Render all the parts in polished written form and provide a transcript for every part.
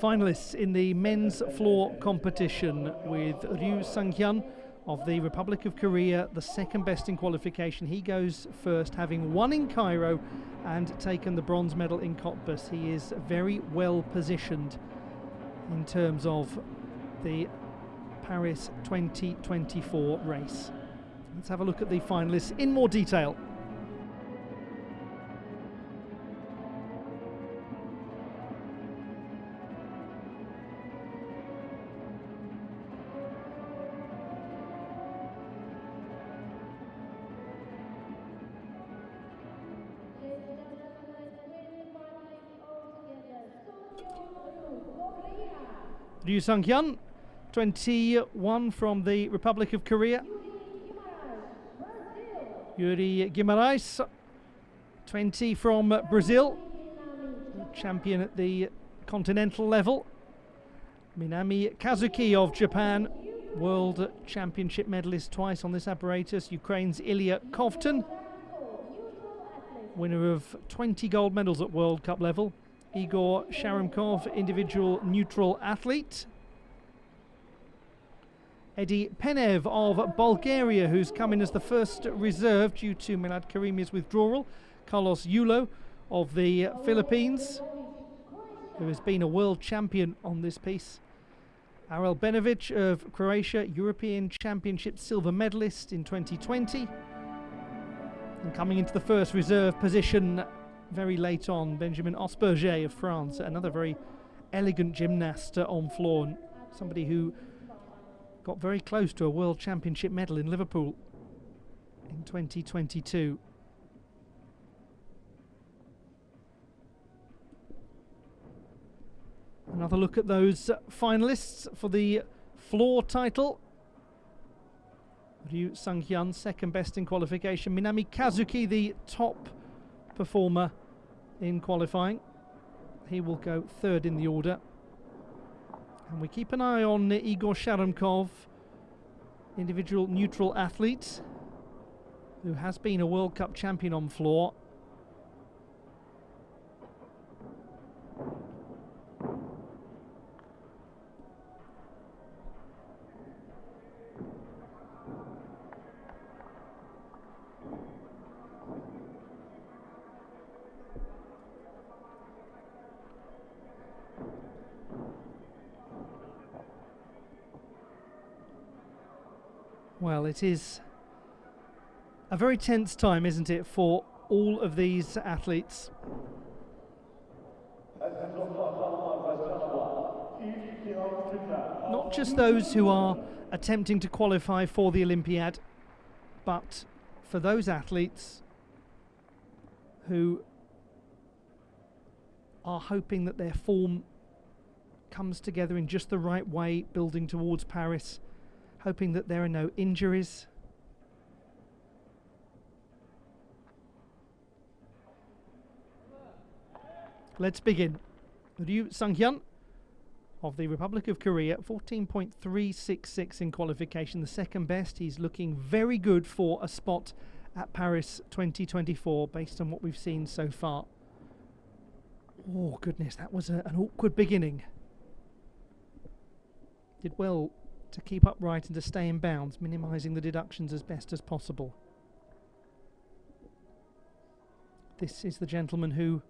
Finalists in the men's floor competition, with Ryu Sun of the Republic of Korea, the second best in qualification. He goes first, having won in Cairo and taken the bronze medal in Cottbus. He is very well positioned in terms of the Paris 2024 race. Let's have a look at the finalists in more detail. Ryu Sun, 21 from the Republic of Korea. Yudi Gimar, 20 from Brazil, champion at the continental level. Minami Kazuki of Japan, World Championship medalist twice on this apparatus. Ukraine's Ilia Kovtun, winner of 20 gold medals at World Cup level. Igor Sharov, individual neutral athlete. Penev of Bulgaria, who's come in as the first reserve due to Milad Karimi's withdrawal. Carlos Yulo of the Philippines, who has been a world champion on this piece. Arel Benovic of Croatia, European Championship silver medalist in 2020. And coming into the first reserve position very late on, Benjamin Osberger of France, another very elegant gymnast on floor, and somebody who got very close to a World Championship medal in Liverpool in 2022. Another look at those finalists for the floor title. Ryu Sun, second best in qualification. Minami Kazuki, the top performer in qualifying. He will go third in the order. And we keep an eye on Igor Sharov, individual neutral athlete, who has been a World Cup champion on floor. Well, it is a very tense time, isn't it, for all of these athletes. Not just those who are attempting to qualify for the Olympiad, but for those athletes who are hoping that their form comes together in just the right way, building towards Paris, hoping that there are no injuries. Let's begin. Ryu Sun of the Republic of Korea, 14.366 in qualification, the second best. He's looking very good for a spot at Paris 2024 based on what we've seen so far. Oh goodness, that was an awkward beginning. Did well to keep upright and to stay in bounds, minimising the deductions as best as possible. This is the gentleman who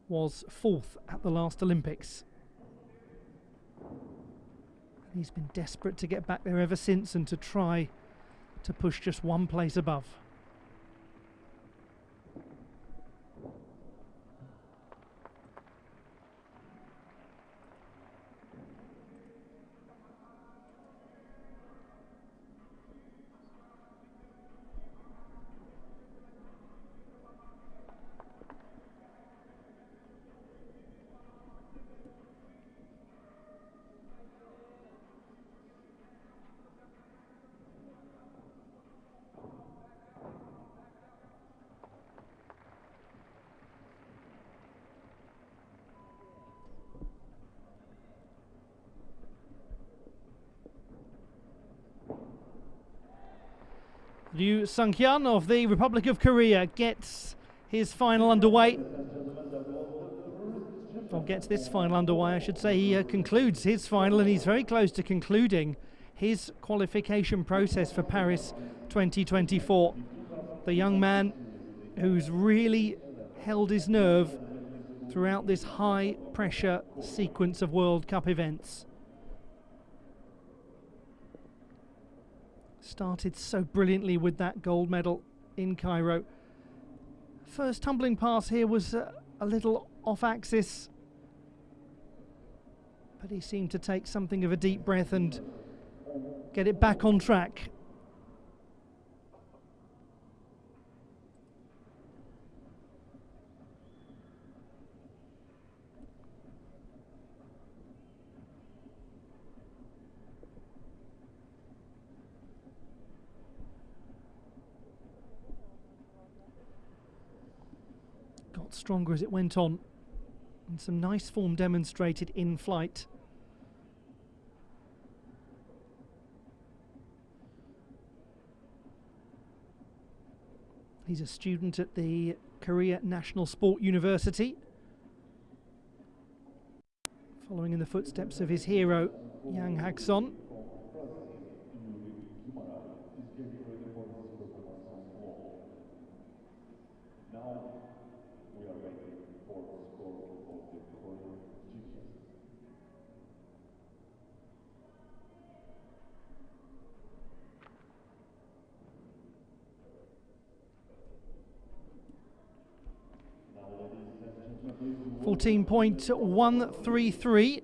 was fourth at the last Olympics. He's been desperate to get back there ever since and to try to push just one place above. Ryu Sun of the Republic of Korea gets his final underway. From or gets this final underway, I should say. He concludes his final, and he's very close to concluding his qualification process for Paris 2024. The young man who's really held his nerve throughout this high pressure sequence of World Cup events. Started so brilliantly with that gold medal in Cairo. First tumbling pass here was a little off axis, but he seemed to take something of a deep breath and get it back on track. Got stronger as it went on, and some nice form demonstrated in flight. He's a student at the Korea National Sport University, following in the footsteps of his hero, Yang Hak-son. .133.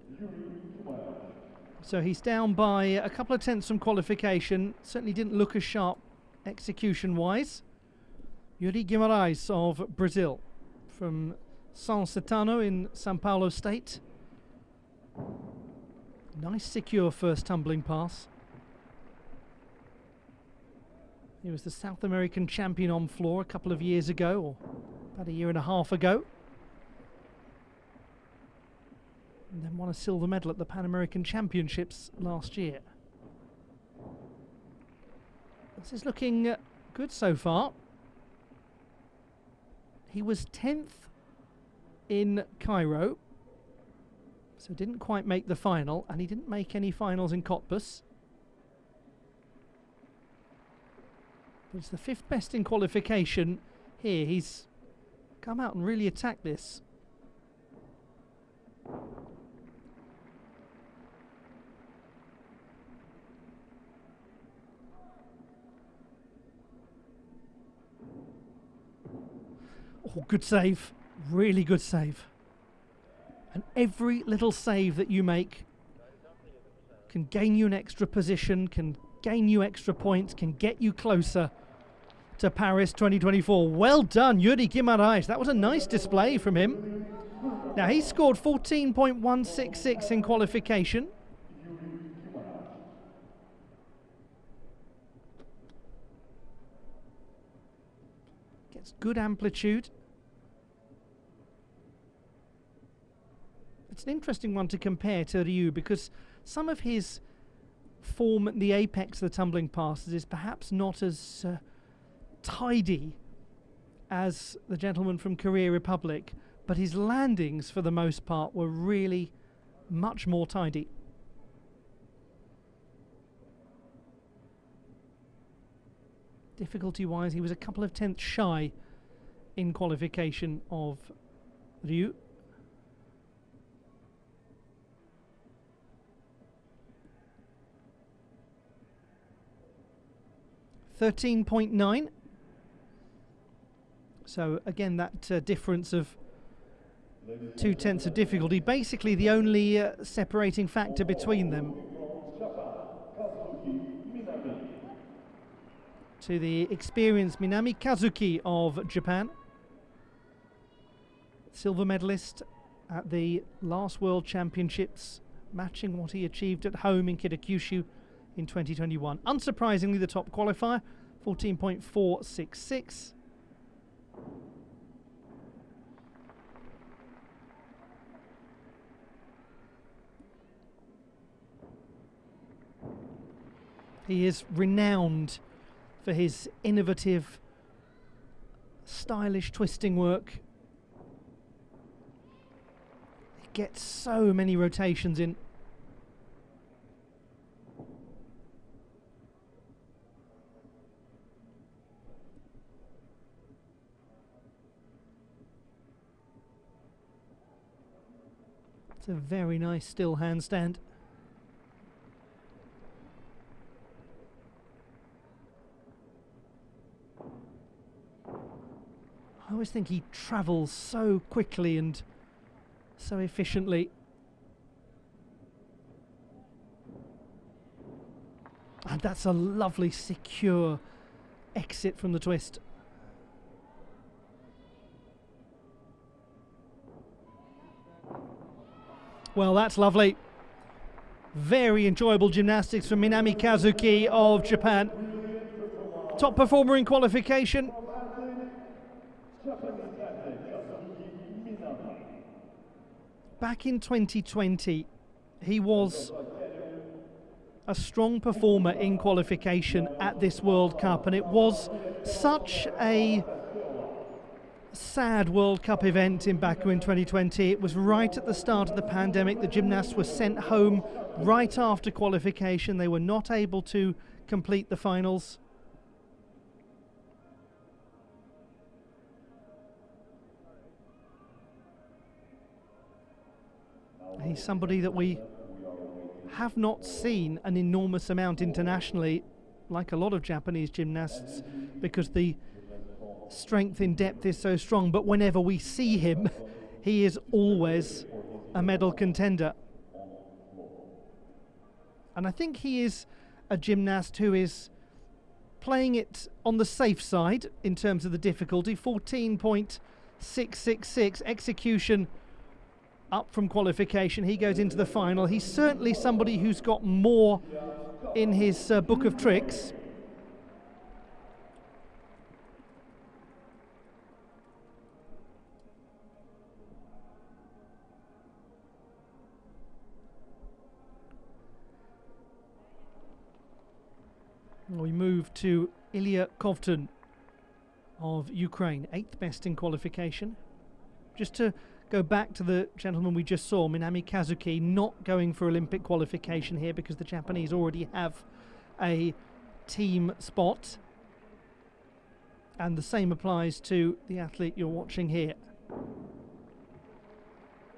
So he's down by a couple of tenths from qualification. Certainly didn't look as sharp execution-wise. Yudi Gimar of Brazil, from São Caetano in São Paulo State. Nice secure first tumbling pass. He was the South American champion on floor a couple of years ago, or about a year and a half ago. And then won a silver medal at the Pan American Championships last year. This is looking good so far. He was 10th in Cairo, so didn't quite make the final, and he didn't make any finals in Cottbus. But it's the 5th best in qualification here. He's come out and really attacked this. Oh, good save. Really good save. And every little save that you make can gain you an extra position, can gain you extra points, can get you closer to Paris 2024. Well done, Yudi Gimar. That was a nice display from him. Now, he scored 14.166 in qualification. Gets good amplitude. It's an interesting one to compare to Ryu, because some of his form at the apex of the tumbling passes is perhaps not as tidy as the gentleman from Korea Republic, but his landings for the most part were really much more tidy. Difficulty wise, he was a couple of tenths shy in qualification of Ryu. .9. So again, that difference of 2 tenths of difficulty, basically the only separating factor between them. To the experienced Minami Kazuki of Japan, silver medalist at the last World Championships, matching what he achieved at home in Kitakyushu in 2021. Unsurprisingly, the top qualifier, 14.466. He is renowned for his innovative, stylish twisting work. He get so many rotations in. It's a very nice still handstand. I always think he travels so quickly and so efficiently. And that's a lovely, secure exit from the twist. Well, that's lovely. Very enjoyable gymnastics from Minami Kazuki of Japan. Top performer in qualification. Back in 2020, he was a strong performer in qualification at this World Cup, and it was such a sad World Cup event in Baku in 2020. It was right at the start of the pandemic. The gymnasts were sent home right after qualification. They were not able to complete the finals. He's somebody that we have not seen an enormous amount internationally, like a lot of Japanese gymnasts, because the strength in depth is so strong. But whenever we see him, he is always a medal contender. And I think he is a gymnast who is playing it on the safe side in terms of the difficulty. 14.666 execution up from qualification. He goes into the final. He's certainly somebody who's got more in his book of tricks. We move to Ilia Kovtun of Ukraine, 8th best in qualification. Just to go back to the gentleman we just saw, Minami Kazuki, not going for Olympic qualification here because the Japanese already have a team spot. And the same applies to the athlete you're watching here.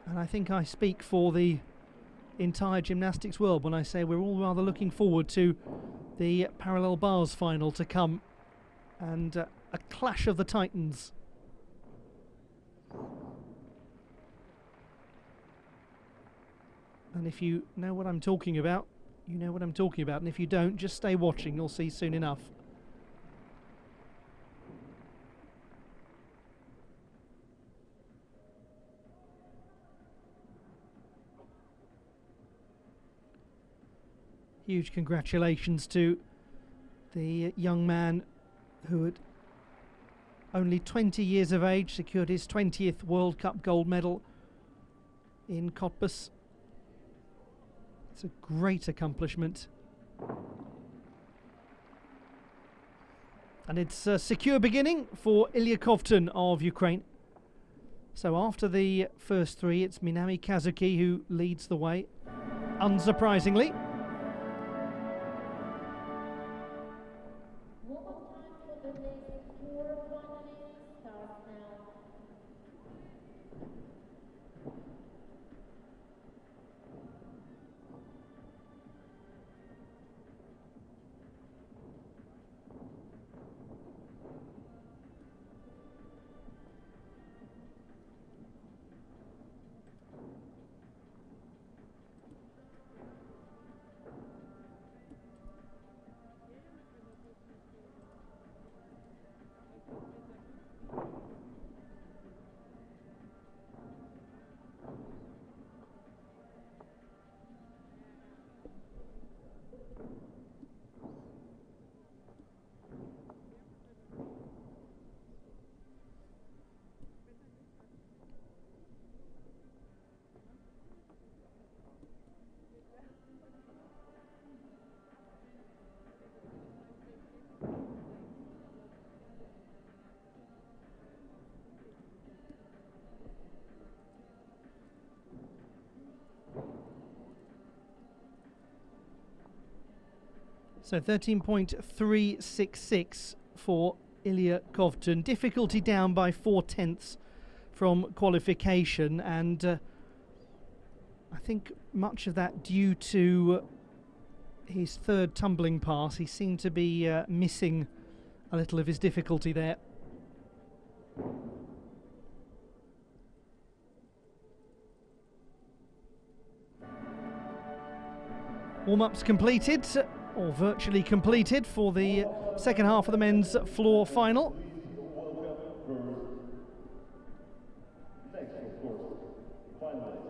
And I think I speak for the entire gymnastics world when I say we're all rather looking forward to the parallel bars final to come, and a clash of the titans. And if you know what I'm talking about, you know what I'm talking about. And if you don't, just stay watching. You'll see soon enough. Huge congratulations to the young man who at only 20 years of age secured his 20th World Cup gold medal in Cottbus. It's a great accomplishment. And it's a secure beginning for Ilia Kovtun of Ukraine. So after the first three, it's Minami Kazuki who leads the way, unsurprisingly. So 13.366 for Ilia Kovtun. Difficulty down by 4/10 from qualification, and I think much of that due to his third tumbling pass. He seemed to be missing a little of his difficulty there. Warm-ups completed, or virtually completed, for the second half of the men's floor final.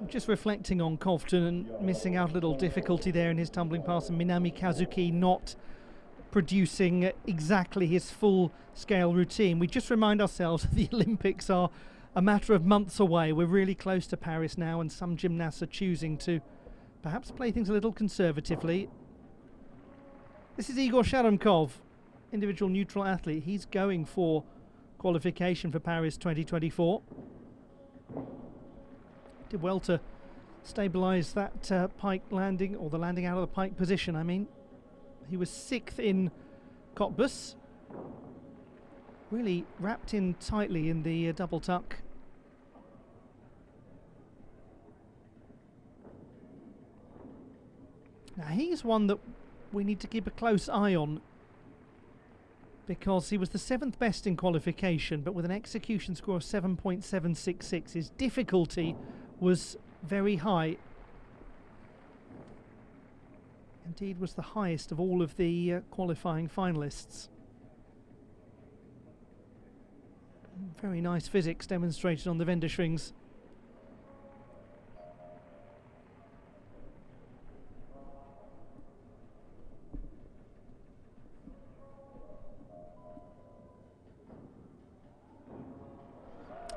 Just reflecting on Kovtun and missing out a little difficulty there in his tumbling pass, and Minami Kazuki not producing exactly his full-scale routine. We just remind ourselves that the Olympics are a matter of months away. We're really close to Paris now, and some gymnasts are choosing to perhaps play things a little conservatively. This is Igor Sharov, individual neutral athlete. He's going for qualification for Paris 2024. Did well to stabilise that pike landing, or the landing out of the pike position, I mean. He was 6th in Cottbus. Really wrapped in tightly in the double tuck. Now he's one that we need to keep a close eye on, because he was the 7th best in qualification, but with an execution score of 7.766. His difficulty was very high. Indeed was the highest of all of the qualifying finalists. Very nice physics demonstrated on the Wendeschwings.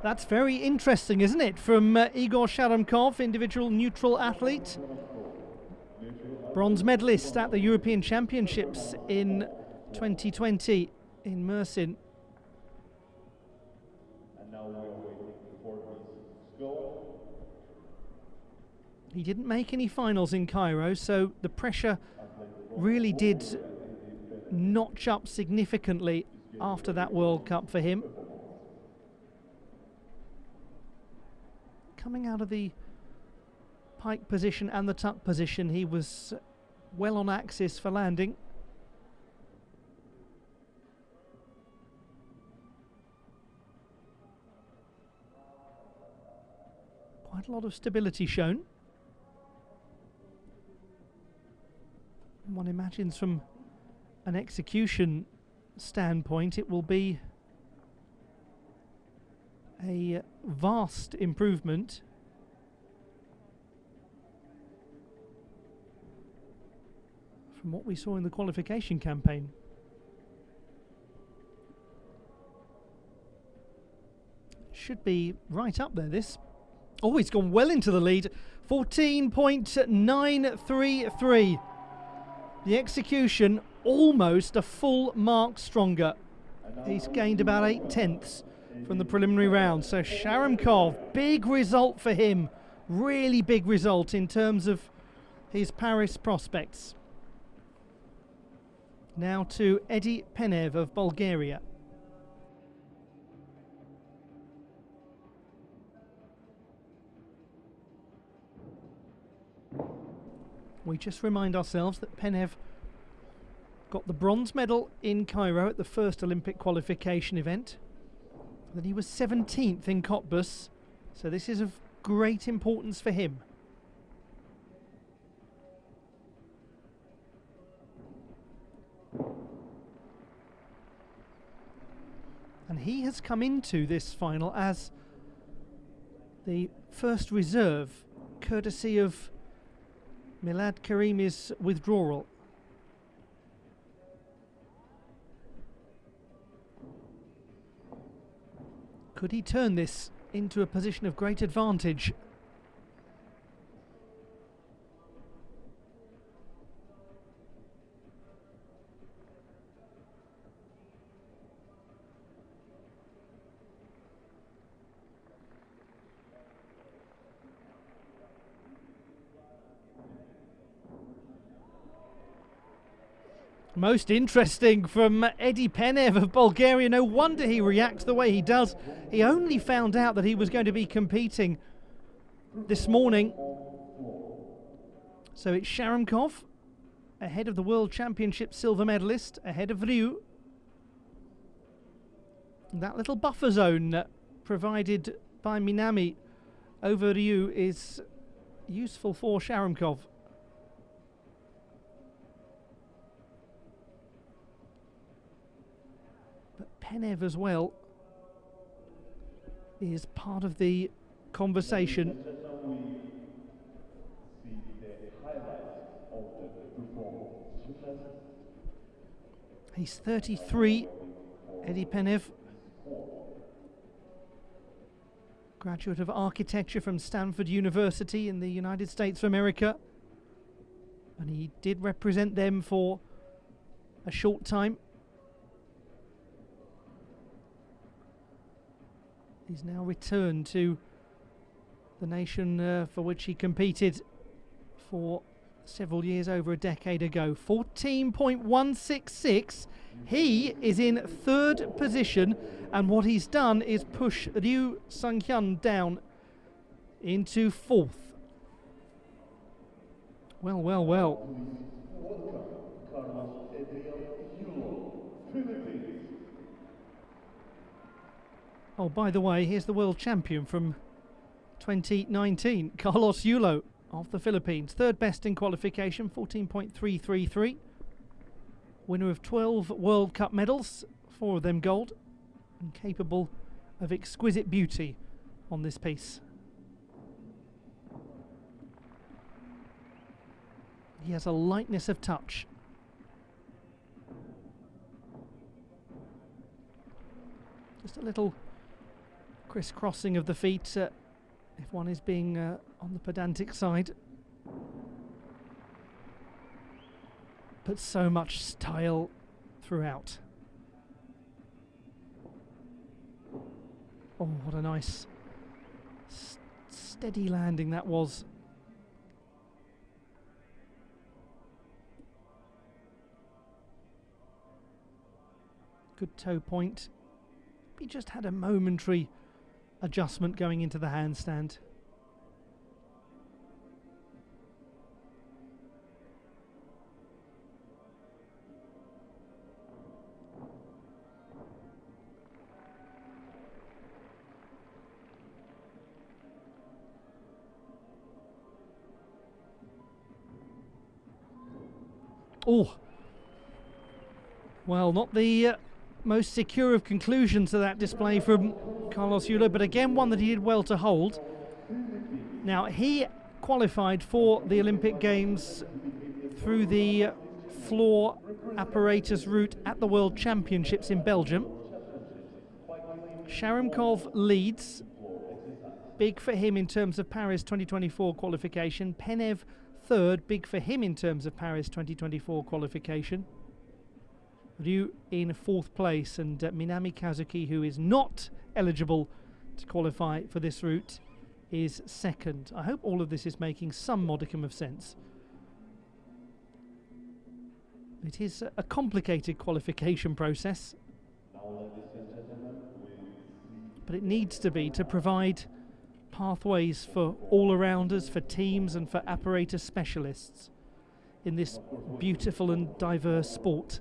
That's very interesting, isn't it? From Igor Sharov, individual neutral athlete. Bronze medalist at the European Championships in 2020 in Mersin. He didn't make any finals in Cairo, so the pressure really did notch up significantly after that World Cup for him. Coming out of the pike position and the tuck position, he was well on axis for landing. Quite a lot of stability shown. One imagines from an execution standpoint it will be a vast improvement. From what we saw in the qualification campaign. Should be right up there, this. Oh, he's gone well into the lead. 14.933. The execution almost a full mark stronger. He's gained about 8/10 from the preliminary round. So Sharov, big result for him. Really big result in terms of his Paris prospects. Now to Yudi Penev of Bulgaria. We just remind ourselves that Penev got the bronze medal in Cairo at the first Olympic qualification event. Then he was 17th in Cottbus, so this is of great importance for him. And he has come into this final as the first reserve, courtesy of Milad Karimi's withdrawal. Could he turn this into a position of great advantage? Most interesting from Eddie Penev of Bulgaria. No wonder he reacts the way he does. He only found out that he was going to be competing this morning. So it's Sharomkov ahead of the World Championship silver medalist, ahead of Ryu. That little buffer zone provided by Minami over Ryu is useful for Sharomkov. But Penev as well is part of the conversation. He's 33, Eddie Penev. Graduate of architecture from Stanford University in the United States of America. And he did represent them for a short time. He's now returned to the nation for which he competed for several years, over a decade ago. 14.166. He is in third position, and what he's done is push Ryu Sun down into fourth. Well, well, well. Oh, by the way, here's the world champion from 2019, Carlos Yulo of the Philippines. Third best in qualification, 14.333. Winner of 12 World Cup medals, 4 of them gold, and capable of exquisite beauty on this piece. He has a lightness of touch. Just a little crisscrossing of the feet if one is being on the pedantic side. But so much style throughout. Oh, what a nice steady landing that was. Good toe point. He just had a momentary adjustment going into the handstand. Oh, well, not the most secure of conclusions to that display from Carlos Yulo, but again one that he did well to hold. Now, he qualified for the Olympic Games through the floor apparatus route at the World Championships in Belgium. Sharomkov leads. Big for him in terms of Paris 2024 qualification. Penev third, big for him in terms of Paris 2024 qualification. Ryu in fourth place, and Minami Kazuki, who is not eligible to qualify for this route, is second. I hope all of this is making some modicum of sense. It is a complicated qualification process, but it needs to be, to provide pathways for all-arounders, for teams and for apparatus specialists in this beautiful and diverse sport.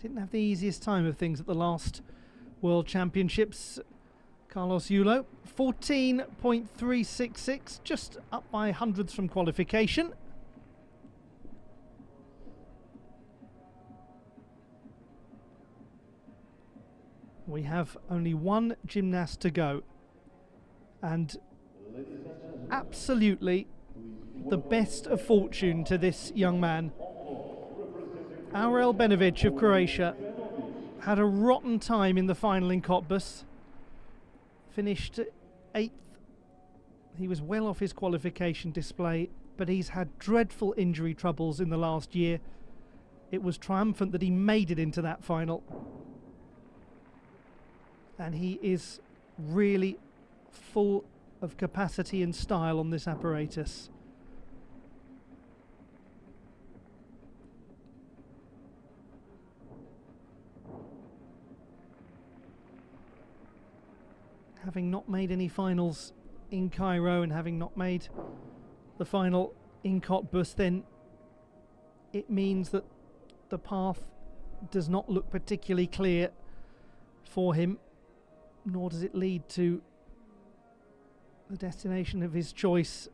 Didn't have the easiest time of things at the last World Championships. Carlos Yulo, 14.366, just up by hundredths from qualification. We have only one gymnast to go, and absolutely the best of fortune to this young man. Arel Benovic of Croatia had a rotten time in the final in Cottbus, finished 8th. He was well off his qualification display, but he's had dreadful injury troubles in the last year. It was triumphant that he made it into that final. And he is really full of capacity and style on this apparatus. Having not made any finals in Cairo and having not made the final in Cottbus, then it means that the path does not look particularly clear for him, nor does it lead to the destination of his choice.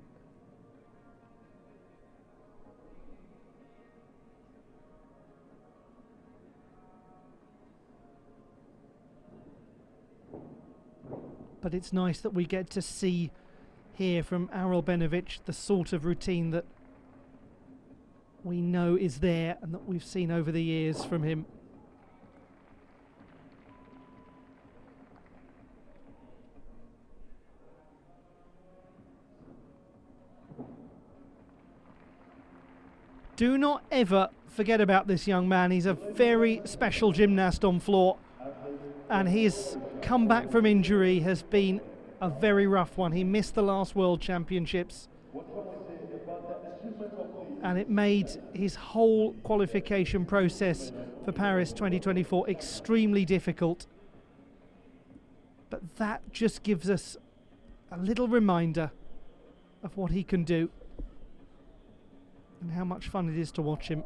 But it's nice that we get to see here from Arel Benovic the sort of routine that we know is there and that we've seen over the years from him. Do not ever forget about this young man. He's a very special gymnast on floor, and his comeback from injury has been a very rough one. He missed the last World Championships, and it made his whole qualification process for Paris 2024 extremely difficult. But that just gives us a little reminder of what he can do and how much fun it is to watch him.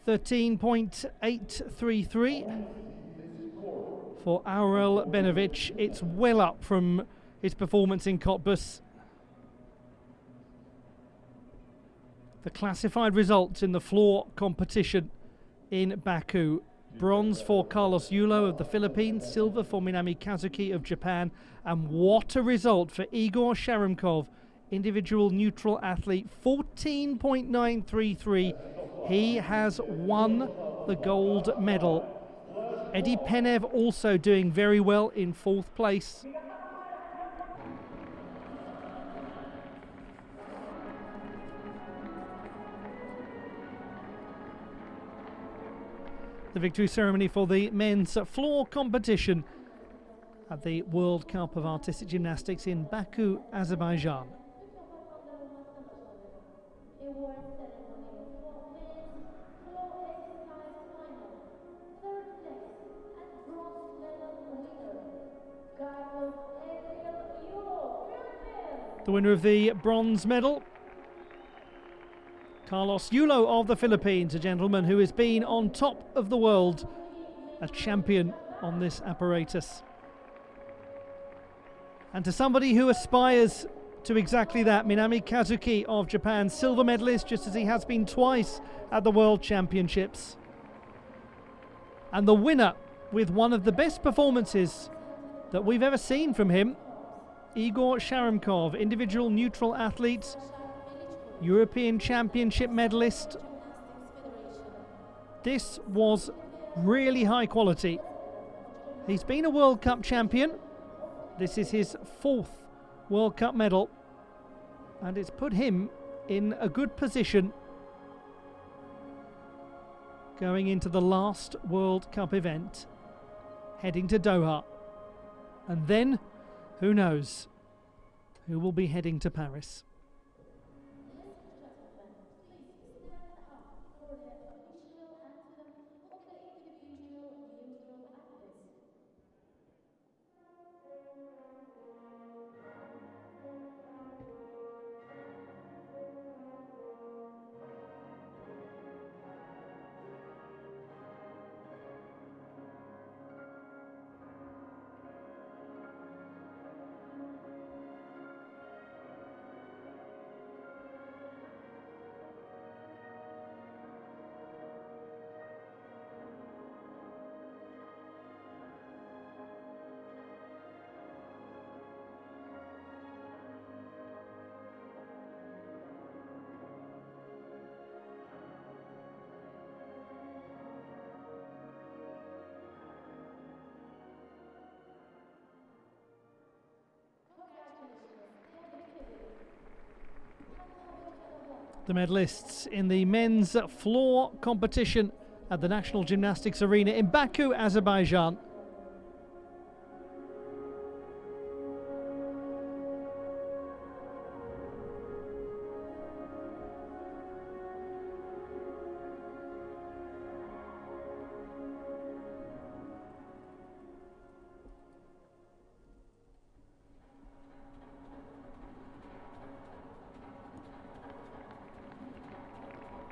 .833 for Arel Benovic. It's well up from his performance in Cottbus. The classified results in the floor competition in Baku: bronze for Carlos Yulo of the Philippines, silver for Minami Kazuki of Japan, and what a result for Igor Sharov, individual neutral athlete, 14.933. He has won the gold medal. Eddie Penev also doing very well in 4th place. The victory ceremony for the men's floor competition at the World Cup of Artistic Gymnastics in Baku, Azerbaijan. The winner of the bronze medal, Carlos Yulo of the Philippines, a gentleman who has been on top of the world, a champion on this apparatus. And to somebody who aspires to exactly that, Minami Kazuki of Japan, silver medalist, just as he has been twice at the World Championships. And the winner with one of the best performances that we've ever seen from him, Igor Sharov, individual neutral athlete, European Championship medalist. This was really high quality. He's been a World Cup champion. This is his 4th World Cup medal, and it's put him in a good position going into the last World Cup event, heading to Doha. And then, who knows who will be heading to Paris. The medalists in the men's floor competition at the National Gymnastics Arena in Baku, Azerbaijan.